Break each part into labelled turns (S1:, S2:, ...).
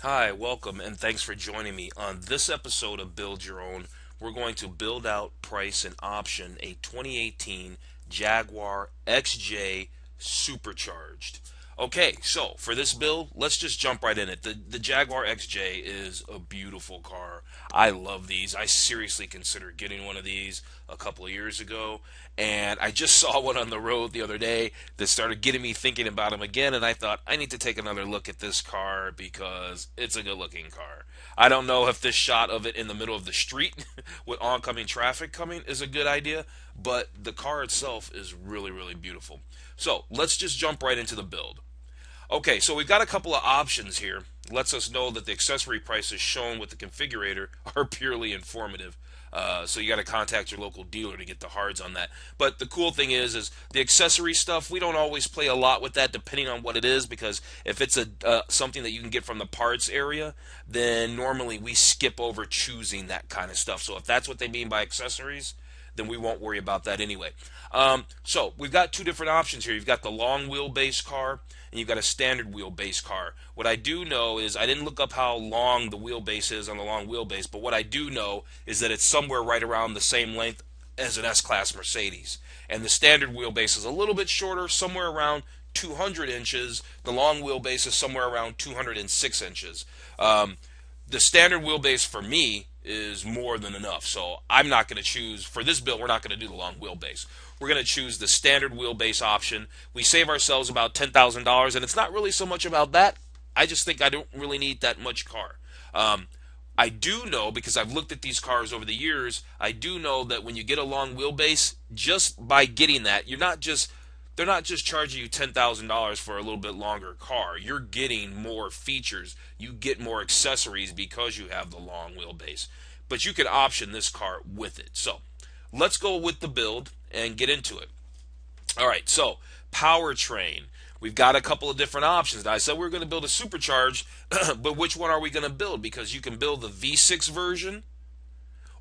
S1: Hi, welcome, and thanks for joining me. On this episode of Build Your Own, we're going to build out, price, and option a 2018 Jaguar XJ Supercharged. Okay, so for this build, let's just jump right in it. The Jaguar XJ is a beautiful car. I love these. I seriously considered getting one of these a couple of years ago, and I just saw one on the road the other day that started getting me thinking about them again, and I thought I need to take another look at this car because it's a good looking car. I don't know if this shot of it in the middle of the street with oncoming traffic coming is a good idea, but the car itself is really, really beautiful. So let's just jump right into the build. Okay, so we've got a couple of options here. Lets us know that the accessory prices shown with the configurator are purely informative. So you got to contact your local dealer to get the hards on that. But the cool thing is the accessory stuff. We don't always play a lot with that, depending on what it is. Because if it's a something that you can get from the parts area, then normally we skip over choosing that kind of stuff. So if that's what they mean by accessories, then we won't worry about that anyway. So we've got two different options here. You've got the long wheelbase car and you've got a standard wheelbase car. What I do know is I didn't look up how long the wheelbase is on the long wheelbase, but what I do know is that it's somewhere right around the same length as an S-Class Mercedes. And the standard wheelbase is a little bit shorter, somewhere around 200 inches. The long wheelbase is somewhere around 206 inches. The standard wheelbase for me is more than enough. So I'm not going to choose, for this build, we're not going to do the long wheelbase. We're going to choose the standard wheelbase option. We save ourselves about $10,000, and it's not really so much about that. I just think I don't really need that much car. I do know, because I've looked at these cars over the years, I do know that when you get a long wheelbase, just by getting that, they're not just charging you $10,000 for a little bit longer car. You're getting more features. You get more accessories because you have the long wheelbase. But you can option this car with it. So let's go with the build and get into it. All right, so powertrain. We've got a couple of different options. Now, I said we are going to build a supercharged, but which one are we going to build? Because you can build the V6 version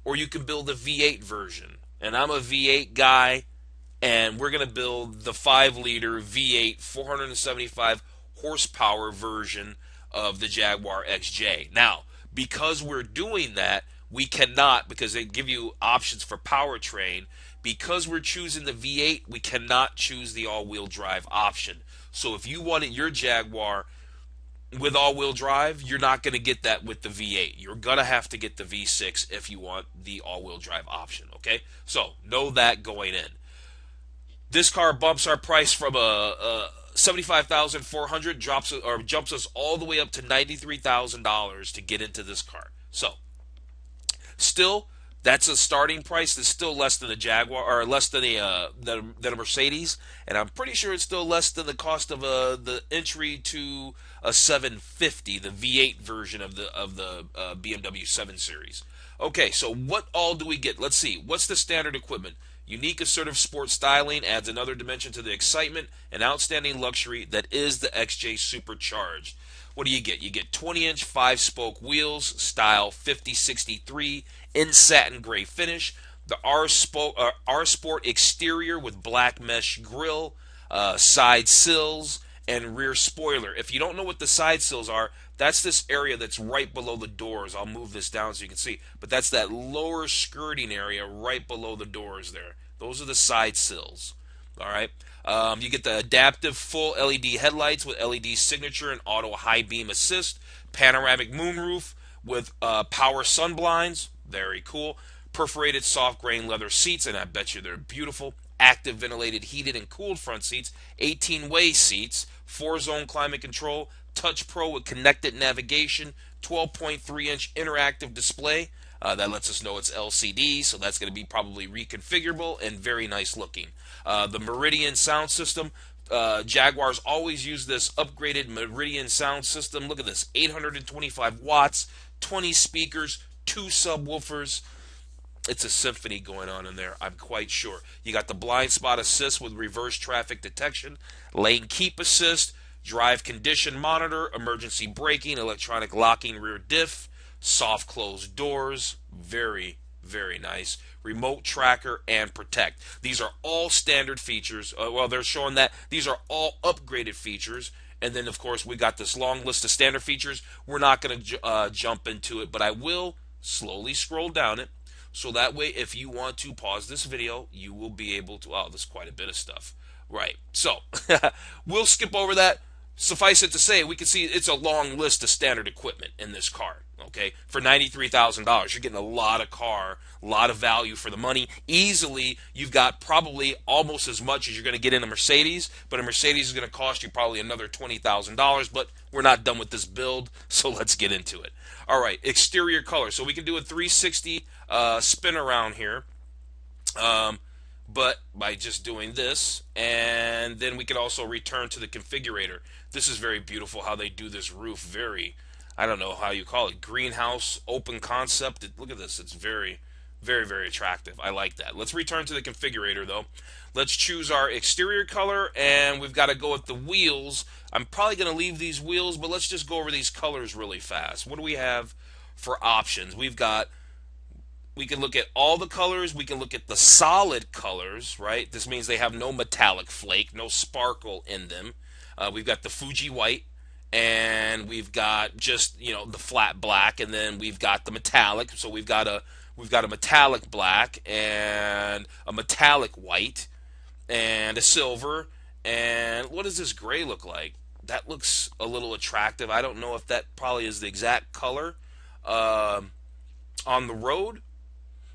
S1: or you can build the V8 version. And I'm a V8 guy, and we're going to build the 5-liter V8 475 horsepower version of the Jaguar XJ. Now, because we're doing that, we cannot, because they give you options for powertrain, because we're choosing the V8, we cannot choose the all-wheel drive option. So if you wanted your Jaguar with all-wheel drive, you're not going to get that with the V8. You're going to have to get the V6 if you want the all-wheel drive option, okay? So know that going in. This car bumps our price from a 75,400 jumps us all the way up to $93,000 to get into this car. So, still, that's a starting price that's still less than a Jaguar, or less than a Mercedes, and I'm pretty sure it's still less than the cost of the entry to a 750, the V8 version of the BMW 7 Series. Okay, so what all do we get? Let's see. What's the standard equipment? Unique assertive sport styling adds another dimension to the excitement and outstanding luxury that is the XJ Supercharged. What do you get? You get 20-inch 5-spoke wheels, style 5063 in satin gray finish, the R Sport exterior with black mesh grille, side sills, and rear spoiler. If you don't know what the side sills are, that's this area that's right below the doors. I'll move this down so you can see. But that's that lower skirting area right below the doors there. Those are the side sills. All right. You get the adaptive full LED headlights with LED signature and auto high beam assist. Panoramic moonroof with power sun blinds. Very cool. Perforated soft grain leather seats, and I bet you they're beautiful. Active ventilated heated and cooled front seats. 18-way seats. 4-zone climate control. Touch Pro with connected navigation. 12.3-inch interactive display. That lets us know it's LCD, so that's going to be probably reconfigurable and very nice looking. The Meridian sound system. Jaguars always use this upgraded Meridian sound system. Look at this, 825 watts, 20 speakers, 2 subwoofers. It's a symphony going on in there, I'm quite sure. You got the blind spot assist with reverse traffic detection, lane keep assist, drive condition monitor, emergency braking, electronic locking rear diff, soft closed doors, very, very nice. Remote tracker and protect. These are all standard features. Well, they're showing that these are all upgraded features, And then, of course, we got this long list of standard features. We're not going to jump into it, but I will slowly scroll down it. So that way, if you want to pause this video, you will be able to. Oh, there's quite a bit of stuff. Right. So, we'll skip over that. Suffice it to say, we can see it's a long list of standard equipment in this car. Okay, for $93,000, you're getting a lot of car, a lot of value for the money. Easily, you've got probably almost as much as you're going to get in a Mercedes, but a Mercedes is going to cost you probably another $20,000. But we're not done with this build, so let's get into it. All right, exterior color. So we can do a 360 spin around here. But by just doing this, and then we can also return to the configurator. This is very beautiful how they do this roof. Very, I don't know how you call it, greenhouse, open concept. Look at this. It's very, very, very attractive. I like that. Let's return to the configurator, though. Let's choose our exterior color, and we've got to go with the wheels. I'm probably going to leave these wheels, but let's just go over these colors really fast. What do we have for options? We can look at all the colors. We can look at the solid colors, right? This means they have no metallic flake, no sparkle in them. We've got the Fuji white, and we've got just, the flat black, and then we've got the metallic. So we've got a metallic black and a metallic white and a silver. And what does this gray look like? That looks a little attractive. I don't know if that probably is the exact color on the road.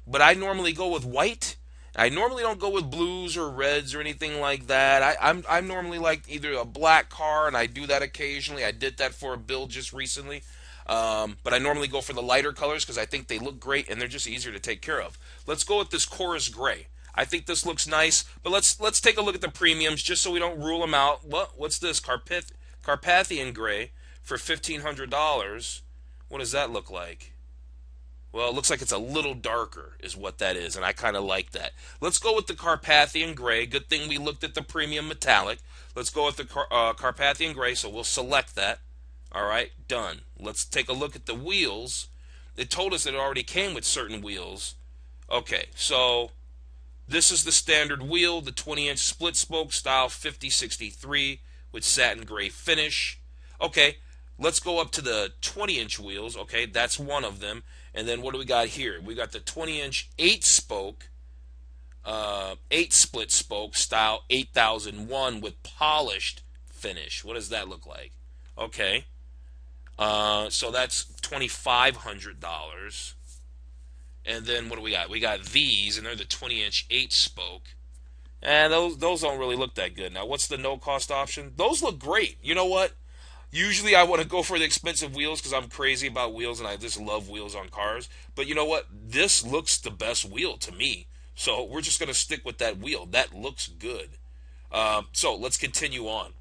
S1: But I normally go with white. I normally don't go with blues or reds or anything like that. I'm normally like either a black car, and I do that occasionally. I did that for a build just recently. But I normally go for the lighter colors because I think they look great and they're just easier to take care of. Let's go with this chorus gray. I think this looks nice, but let's take a look at the premiums just so we don't rule them out. What's this? Carpathian gray for $1,500. What does that look like? Well, it looks like it's a little darker is what that is, and I kind of like that. Let's go with the Carpathian Gray. Good thing we looked at the premium metallic. Let's go with the Carpathian Gray, so we'll select that. All right, done. Let's take a look at the wheels. It told us that it already came with certain wheels. Okay, so this is the standard wheel, the 20-inch split spoke style 5063 with satin gray finish. Okay, let's go up to the 20-inch wheels. Okay, that's one of them. And then what do we got here? We got the 20-inch 8-spoke, 8-split spoke style 8001 with polished finish. What does that look like? Okay. So that's $2,500. And then what do we got? We got these, and they're the 20-inch 8-spoke. And those don't really look that good. Now, what's the no-cost option? Those look great. You know what? Usually I want to go for the expensive wheels because I'm crazy about wheels and I just love wheels on cars. But you know what? This looks the best wheel to me. So we're just going to stick with that wheel. That looks good. So let's continue on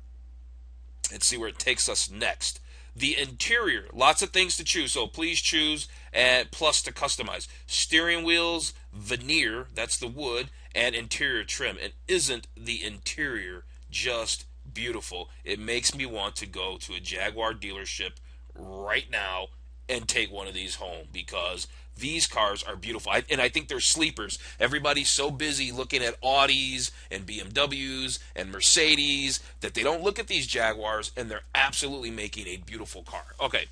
S1: and see where it takes us next. The interior, lots of things to choose. So please choose and plus to customize. Steering wheels, veneer, that's the wood, and interior trim. And isn't the interior just beautiful? It makes me want to go to a Jaguar dealership right now and take one of these home because these cars are beautiful. And I think they're sleepers. Everybody's so busy looking at Audis and BMWs and Mercedes that they don't look at these Jaguars, and they're absolutely making a beautiful car. Okay,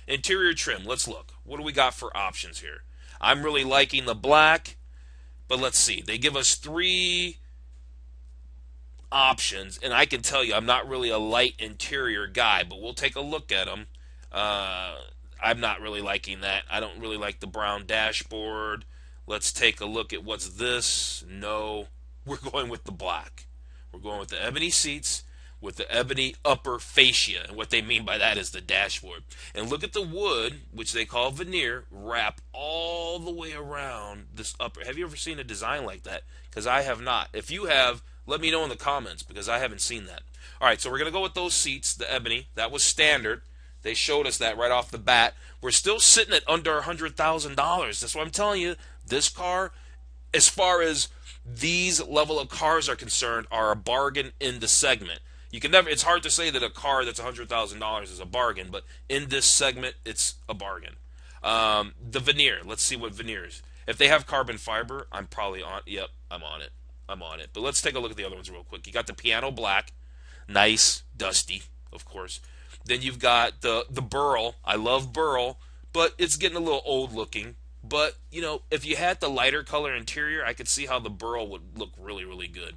S1: interior trim. Let's look. What do we got for options here? I'm really liking the black, but let's see. They give us 3 options, and I can tell you I'm not really a light interior guy, but we'll take a look at them. I'm not really liking that. I don't really like the brown dashboard. Let's take a look at what's this. No, we're going with the black. We're going with the ebony seats with the ebony upper fascia, and what they mean by that is the dashboard. And look at the wood, which they call veneer, wrap all the way around this upper. Have you ever seen a design like that? Because I have not. If you have, let me know in the comments because I haven't seen that. All right, so we're going to go with those seats, the ebony. That was standard. They showed us that right off the bat. We're still sitting at under $100,000. That's what I'm telling you. This car, as far as these level of cars are concerned, are a bargain in the segment. You can never. It's hard to say that a car that's $100,000 is a bargain, but in this segment, it's a bargain. The veneer. Let's see what veneers. If they have carbon fiber, I'm probably on. Yep, I'm on it. I'm on it. But let's take a look at the other ones real quick. You got the piano black, nice, dusty. of course. Then you've got the burl. I love burl, but it's getting a little old looking. But you know, if you had the lighter color interior, I could see how the burl would look really, really good.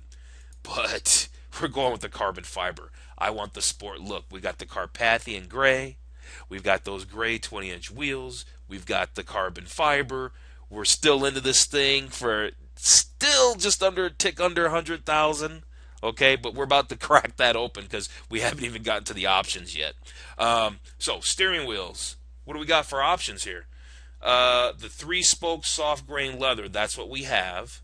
S1: But we're going with the carbon fiber. I want the sport look. We got the Carpathian gray. We've got those gray 20-inch wheels. We've got the carbon fiber. We're still into this thing for still just under a tick under 100,000. Okay, but we're about to crack that open because we haven't even gotten to the options yet. So steering wheels. What do we got for options here? The 3-spoke soft grain leather. That's what we have.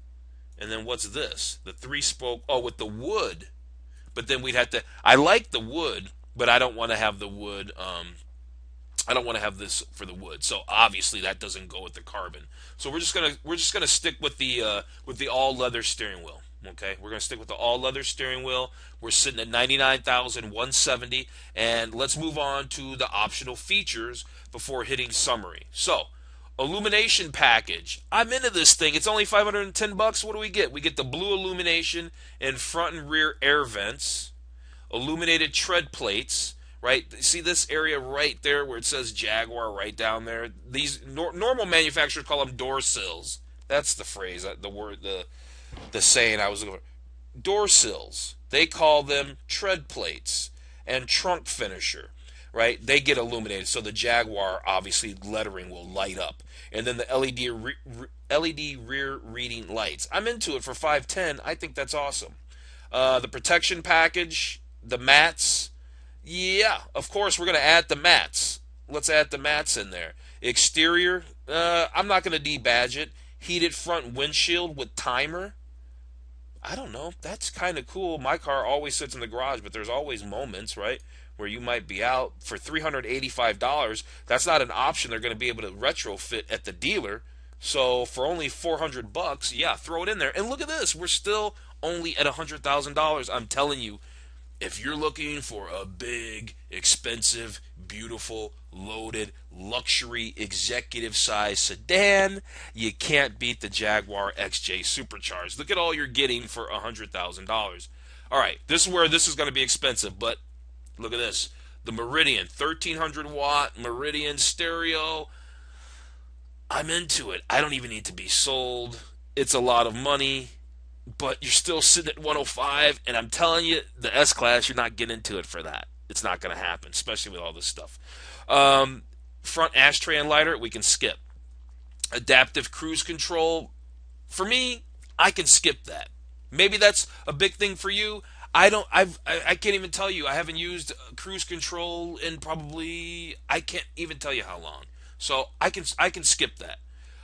S1: And then what's this? The 3-spoke. Oh, with the wood. But then we'd have to. I like the wood, but I don't want to have the wood. I don't want to have this for the wood. So obviously that doesn't go with the carbon. So we're just gonna stick with the all leather steering wheel. Okay, we're gonna stick with the all leather steering wheel. We're sitting at 99,170, and let's move on to the optional features before hitting summary. So, illumination package. I'm into this thing. It's only 510 bucks. What do we get? We get the blue illumination in front and rear air vents, illuminated tread plates. Right, see this area right there where it says Jaguar right down there. These normal manufacturers call them door sills. That's the phrase, the word, the saying I was looking for. Door sills. They call them tread plates and trunk finisher. Right, they get illuminated, so the Jaguar obviously lettering will light up, and then the LED rear reading lights. I'm into it for 510. I think that's awesome. The protection package, the mats. Yeah, of course, we're going to add the mats. Let's add the mats in there. Exterior, I'm not going to debadge it. Heated front windshield with timer. I don't know. That's kind of cool. My car always sits in the garage, but there's always moments, right, where you might be out. For $385, that's not an option they're going to be able to retrofit at the dealer. So for only 400 bucks, yeah, throw it in there. And look at this. We're still only at $100,000. I'm telling you, if you're looking for a big, expensive, beautiful, loaded, luxury, executive-size sedan, you can't beat the Jaguar XJ Supercharged. Look at all you're getting for $100,000. All right, this is where this is going to be expensive, but look at this. The Meridian, 1,300-watt Meridian stereo. I'm into it. I don't even need to be sold. It's a lot of money. But you're still sitting at 105, and I'm telling you, the S-Class, you're not getting into it for that. It's not going to happen, especially with all this stuff. Front ashtray and lighter, we can skip. Adaptive cruise control, for me, I can skip that. Maybe that's a big thing for you. I can't even tell you. I haven't used cruise control in probably, I can't even tell you how long. So I can skip that.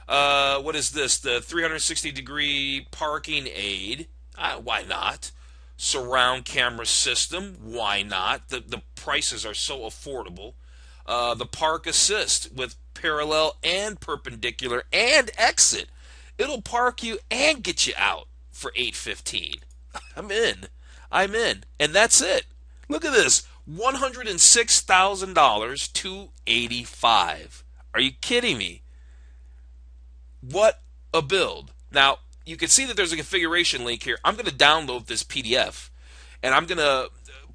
S1: What is this? The 360-degree parking aid. Why not? Surround camera system. Why not? The prices are so affordable. The park assist with parallel and perpendicular and exit. It'll park you and get you out for $815. I'm in. I'm in. And that's it. Look at this. $106,000, $285. Are you kidding me? What a build. Now, you can see that there's a configuration link here. I'm going to download this PDF, and I'm going to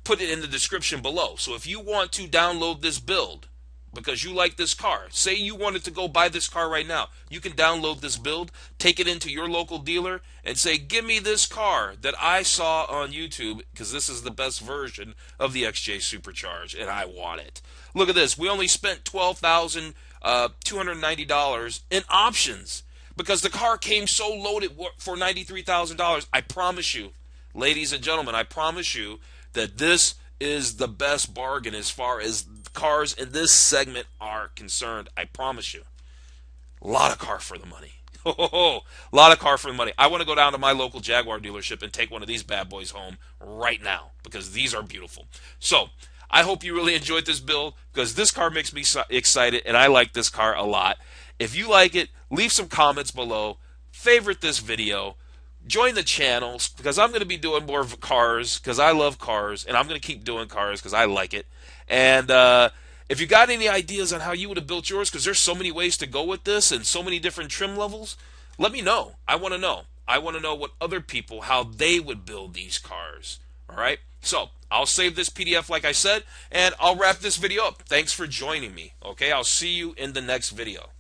S1: put it in the description below. So if you want to download this build because you like this car, say you wanted to go buy this car right now, you can download this build, take it into your local dealer, and say, give me this car that I saw on YouTube because this is the best version of the XJ Supercharged, and I want it. Look at this. We only spent $290 in options because the car came so loaded for $93,000. I promise you, ladies and gentlemen, I promise you that this is the best bargain as far as cars in this segment are concerned. I promise you. A lot of car for the money. A lot of car for the money. I want to go down to my local Jaguar dealership and take one of these bad boys home right now because these are beautiful. So, I hope you really enjoyed this build because this car makes me excited and I like this car a lot. If you like it, leave some comments below. Favorite this video. Join the channels because I'm going to be doing more cars because I love cars and I'm going to keep doing cars because I like it. And if you got any ideas on how you would have built yours, because there's so many ways to go with this and so many different trim levels, let me know. I want to know. I want to know what other people, how they would build these cars. All right. So I'll save this PDF like I said, and I'll wrap this video up. Thanks for joining me. Okay. I'll see you in the next video.